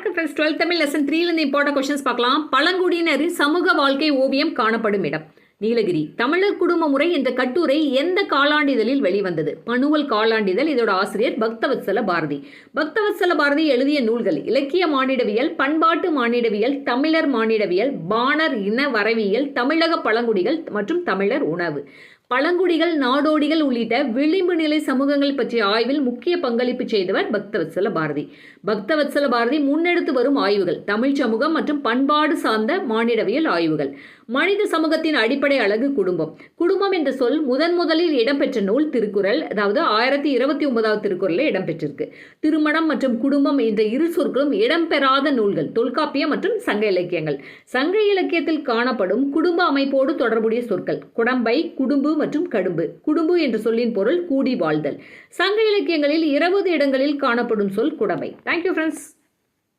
வணக்கம் friends. 12th Tamil lesson 3லேருந்து important questions பார்க்கலாம். பழங்குடியினரின் சமூக வாழ்க்கை ஓவியம் காணப்படும் இடம் நீலகிரி. தமிழர் குடும்ப முறை என்ற கட்டுரை எந்த காலாண்டிதழில் வெளிவந்தது? பனுவல் காலாண்டிதழ். இதோட ஆசிரியர் பக்தவத்சல பாரதி. பக்தவத்சல பாரதி எழுதிய நூல்கள்: இலக்கிய மானிடவியல், பண்பாட்டு மானிடவியல், தமிழர் மானிடவியல், பாணர் இன வரவியல், தமிழக பழங்குடிகள் மற்றும் தமிழர் உணவு. பழங்குடிகள், நாடோடிகள் உள்ளிட்ட விளிம்பு நிலை சமூகங்கள் பற்றிய ஆய்வில் முக்கிய பங்களிப்பு செய்தவர் பக்தவத்சல பாரதி. பக்தவத்சல பாரதி முன்னெடுத்து வரும் ஆய்வுகள்: தமிழ் சமூகம் மற்றும் பண்பாடு சார்ந்த மானிடவியல் ஆய்வுகள். மனித சமூகத்தின் அடிப்படை அழகு குடும்பம். குடும்பம் என்ற சொல் முதலில் இடம்பெற்ற நூல் திருக்குறள், அதாவது 1029வது திருக்குறளில் இடம்பெற்றிருக்கு. திருமணம் மற்றும் குடும்பம் என்ற இரு சொற்களும் இடம்பெறாத நூல்கள் தொல்காப்பியம் மற்றும் சங்க இலக்கியங்கள். சங்க இலக்கியத்தில் காணப்படும் குடும்ப அமைப்போடு தொடர்புடைய சொற்கள்: குடம்பை, குடும்பு மற்றும் கடும்பு. குடும்பு என்ற சொல்லின் பொருள் கூடி வாழ்தல். சங்க இலக்கியங்களில் 20 இடங்களில் காணப்படும் சொல் குடம்பை. Thank you friends.